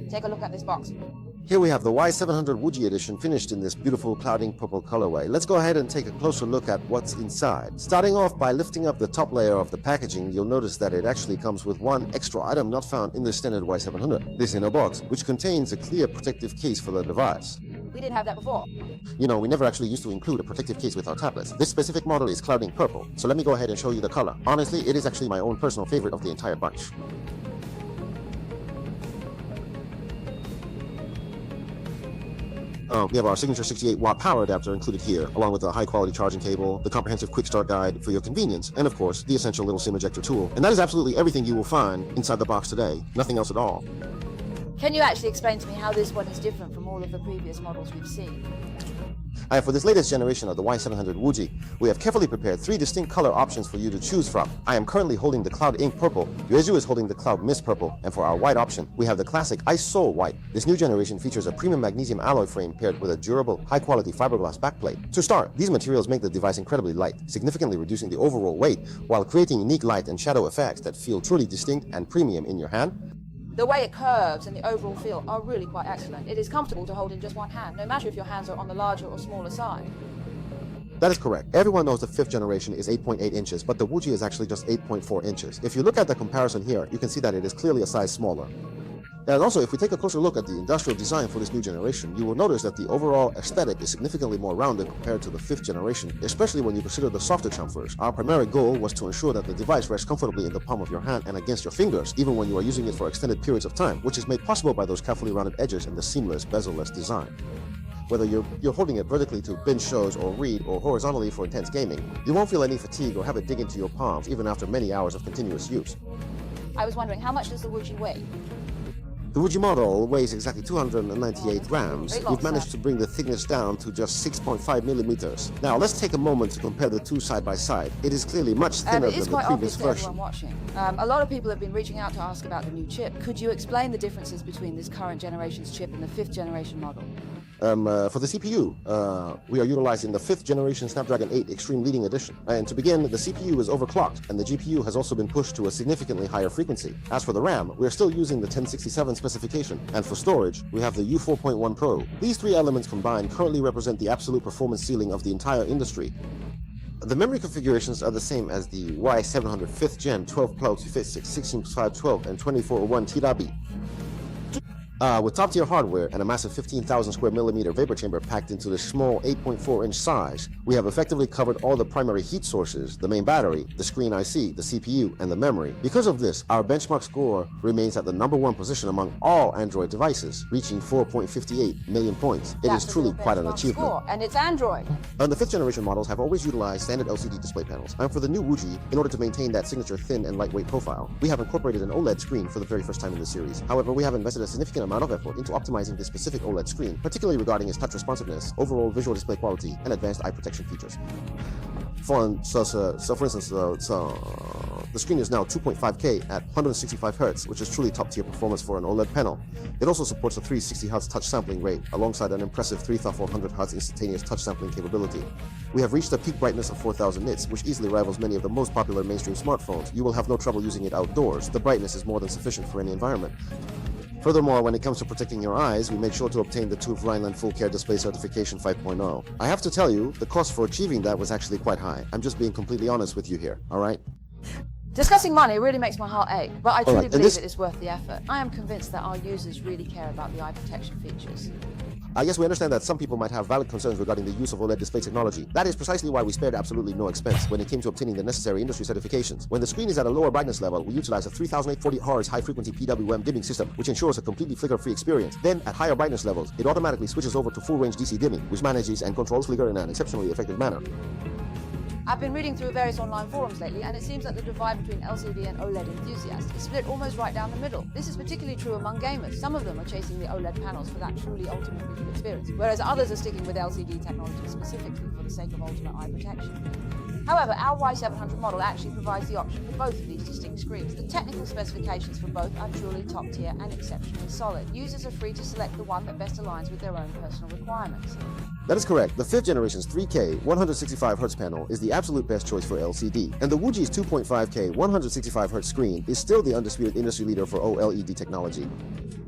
Take a look at this box. Here we have the Y700 Wuji edition finished in this beautiful clouding purple colorway. Let's go ahead and take a closer look at what's inside. Starting off by lifting up the top layer of the packaging, you'll notice that it actually comes with one extra item not found in the standard Y700. This inner box, which contains a clear protective case for the device. We didn't have that before. You know, we never actually used to include a protective case with our tablets. This specific model is clouding purple, so let me go ahead and show you the color. Honestly, it is actually my own personal favorite of the entire bunch. We have our signature 68-watt power adapter included here, along with a high-quality charging cable, the comprehensive quick start guide for your convenience, and of course, the essential little SIM ejector tool. And that is absolutely everything you will find inside the box today. Nothing else at all. Can you actually explain to me how this one is different from all of the previous models we've seen? For this latest generation of the Y700 Wuji, we have carefully prepared 3 distinct color options for you to choose from. I am currently holding the Cloud Ink Purple, Yueju is holding the Cloud Mist Purple, and for our white option, we have the classic Ice Soul White. This new generation features a premium magnesium alloy frame paired with a durable, high-quality fiberglass backplate. To start, these materials make the device incredibly light, significantly reducing the overall weight, while creating unique light and shadow effects that feel truly distinct and premium in your hand. The way it curves and the overall feel are really quite excellent. It is comfortable to hold in just one hand, no matter if your hands are on the larger or smaller side. That is correct. Everyone knows the 5th generation is 8.8 inches, but the Wuji is actually just 8.4 inches. If you look at the comparison here, you can see that it is clearly a size smaller. And also, if we take a closer look at the industrial design for this new generation, you will notice that the overall aesthetic is significantly more rounded compared to the 5th generation, especially when you consider the softer chamfers. Our primary goal was to ensure that the device rests comfortably in the palm of your hand and against your fingers, even when you are using it for extended periods of time, which is made possible by those carefully rounded edges and the seamless, bezel-less design. Whether you're holding it vertically to binge shows or read, or horizontally for intense gaming, you won't feel any fatigue or have it dig into your palms even after many hours of continuous use. I was wondering, how much does the Wuji weigh? The Wuji model weighs exactly 298 grams. We've managed to bring the thickness down to just 6.5 millimeters. Now, let's take a moment to compare the two side by side. It is clearly much thinner than the previous version. Watching. A lot of people have been reaching out to ask about the new chip. Could you explain the differences between this current generation's chip and the 5th generation model? For the CPU, we are utilizing the 5th generation Snapdragon 8 Extreme Leading Edition. And to begin, the CPU is overclocked, and the GPU has also been pushed to a significantly higher frequency. As for the RAM, we are still using the 1067 specification, and for storage, we have the U4.1 Pro. These 3 elements combined currently represent the absolute performance ceiling of the entire industry. The memory configurations are the same as the Y700 5th Gen 12 plugs to fit 16x512 and 2401 TB. With top-tier hardware and a massive 15,000 square millimeter vapor chamber packed into the small 8.4-inch size, we have effectively covered all the primary heat sources, the main battery, the screen IC, the CPU, and the memory. Because of this, our benchmark score remains at the #1 position among all Android devices, reaching 4.58 million points. It is truly quite an achievement. Score, and it's Android. The 5th generation models have always utilized standard LCD display panels, and for the new Wuji, in order to maintain that signature thin and lightweight profile, we have incorporated an OLED screen for the very first time in the series. However, we have invested a significant amount of effort into optimizing this specific OLED screen, particularly regarding its touch responsiveness, overall visual display quality, and advanced eye protection features. For instance, the screen is now 2.5K at 165 Hz, which is truly top-tier performance for an OLED panel. It also supports a 360 Hz touch sampling rate, alongside an impressive 3400 Hz instantaneous touch sampling capability. We have reached a peak brightness of 4000 nits, which easily rivals many of the most popular mainstream smartphones. You will have no trouble using it outdoors. The brightness is more than sufficient for any environment. Furthermore, when it comes to protecting your eyes, we make sure to obtain the TÜV Rheinland Full Care Display Certification 5.0. I have to tell you, the cost for achieving that was actually quite high. I'm just being completely honest with you here, alright? Discussing money really makes my heart ache, but I truly believe it is worth the effort. I am convinced that our users really care about the eye protection features. Yes, we understand that some people might have valid concerns regarding the use of OLED display technology. That is precisely why we spared absolutely no expense when it came to obtaining the necessary industry certifications. When the screen is at a lower brightness level, we utilize a 3840 Hz high-frequency PWM dimming system, which ensures a completely flicker-free experience. Then, at higher brightness levels, it automatically switches over to full-range DC dimming, which manages and controls flicker in an exceptionally effective manner. I've been reading through various online forums lately, and it seems that the divide between LCD and OLED enthusiasts is split almost right down the middle. This is particularly true among gamers. Some of them are chasing the OLED panels for that truly ultimate visual experience, whereas others are sticking with LCD technology specifically for the sake of ultimate eye protection. However, our Y700 model actually provides the option for both of these distinct screens. The technical specifications for both are truly top tier and exceptionally solid. Users are free to select the one that best aligns with their own personal requirements. That is correct. The 5th generation's 3K 165 Hz panel is the absolute best choice for LCD, and the Wuji's 2.5K 165 Hz screen is still the undisputed industry leader for OLED technology.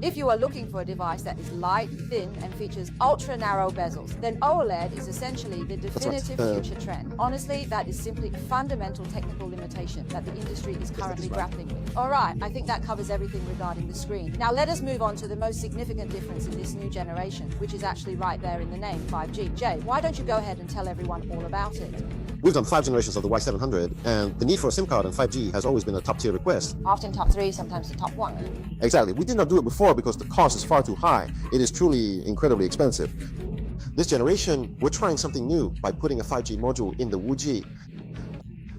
If you are looking for a device that is light, thin, and features ultra-narrow bezels, then OLED is essentially the definitive future trend. Honestly, that is simply a fundamental technical limitation that the industry is currently grappling with. All right, I think that covers everything regarding the screen. Now let us move on to the most significant difference in this new generation, which is actually right there in the name, 5G. Jay, why don't you go ahead and tell everyone all about it? We've done 5 generations of the Y700, and the need for a SIM card and 5G has always been a top-tier request. Often top 3, sometimes the top 1. Exactly. We did not do it before because the cost is far too high. It is truly incredibly expensive. This generation, we're trying something new by putting a 5G module in the Wuji.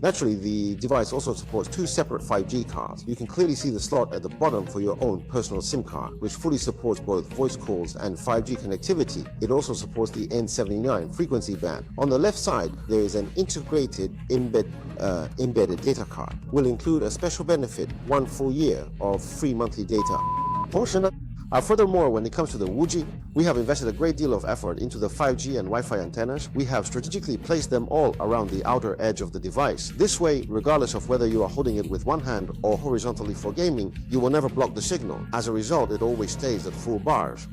Naturally, the device also supports 2 separate 5G cards. You can clearly see the slot at the bottom for your own personal SIM card, which fully supports both voice calls and 5G connectivity. It also supports the N79 frequency band. On the left side, there is an integrated embedded data card. Will include a special benefit, 1 full year of free monthly data. Furthermore, when it comes to the Wuji, we have invested a great deal of effort into the 5G and Wi-Fi antennas. We have strategically placed them all around the outer edge of the device. This way, regardless of whether you are holding it with one hand or horizontally for gaming, you will never block the signal. As a result, it always stays at full bars.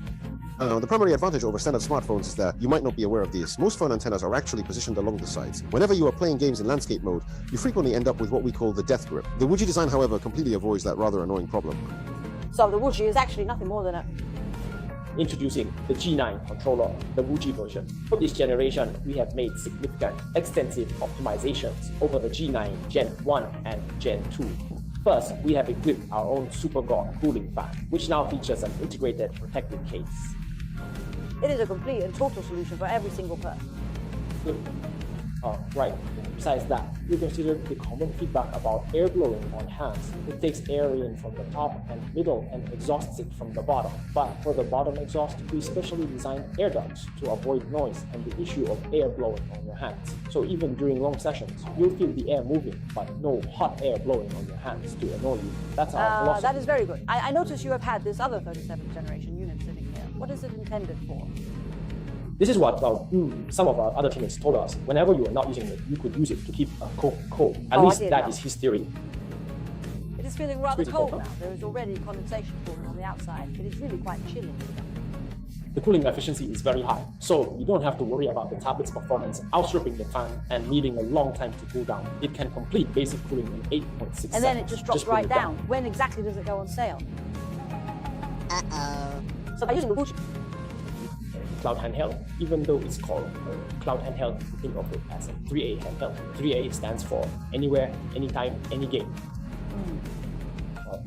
The primary advantage over standard smartphones is that you might not be aware of this. Most phone antennas are actually positioned along the sides. Whenever you are playing games in landscape mode, you frequently end up with what we call the death grip. The Wuji design, however, completely avoids that rather annoying problem. So the Wuji is actually nothing more than a... Introducing the G9 controller, the Wuji version. For this generation, we have made significant, extensive optimizations over the G9 Gen 1 and Gen 2. First, we have equipped our own Super God cooling fan, which now features an integrated protective case. It is a complete and total solution for every single person. Good. Right. Besides that, we consider the common feedback about air blowing on hands. It takes air in from the top and middle and exhausts it from the bottom. But for the bottom exhaust, we specially designed air ducts to avoid noise and the issue of air blowing on your hands. So even during long sessions, you'll feel the air moving, but no hot air blowing on your hands to annoy you. That's our philosophy. That is very good. I notice you have had this other 37th generation unit sitting here. What is it intended for? This is what some of our other teammates told us. Whenever you are not using it, you could use it to keep a cold. At least that is his theory. It is feeling rather cold now. There is already condensation forming on the outside. It is really quite chilly. The cooling efficiency is very high, so you don't have to worry about the tablet's performance outstripping the fan and needing a long time to cool down. It can complete basic cooling in 8.6 seconds. And then it just drops right down. When exactly does it go on sale? So by using the Wuji Cloud handheld, even though it's called cloud handheld, you think of it as a 3A handheld. 3A stands for anywhere, anytime, any game.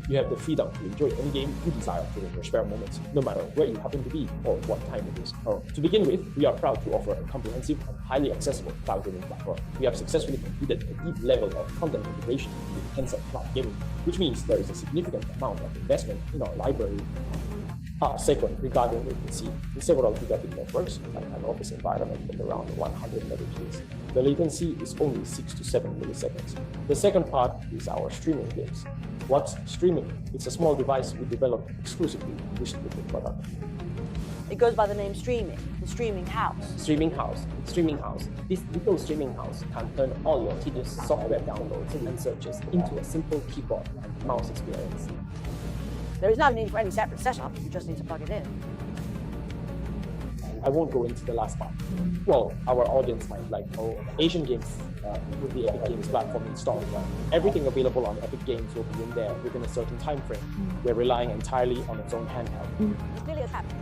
You have the freedom to enjoy any game you desire during your spare moments, no matter where you happen to be or what time it is. To begin with, we are proud to offer a comprehensive and highly accessible cloud gaming platform. We have successfully completed a deep level of content integration with Tencent Cloud Gaming, which means there is a significant amount of investment in our library. Second, regarding latency, in several gigabit networks, like an office environment with around 100 Mbps, the latency is only 6 to 7 milliseconds. The second part is our streaming games. What's streaming? It's a small device we developed exclusively with the product. It goes by the name Streaming, the streaming house. Streaming house. This little streaming house can turn all your tedious software downloads and searches into a simple keyboard and mouse experience. There is no need for any separate setup, you just need to plug it in. I won't go into the last part. Well, our audience might like Asian games with the Epic Games platform installed. Everything available on Epic Games will be in there within a certain time frame. We're relying entirely on its own handheld. Clearly it's happening.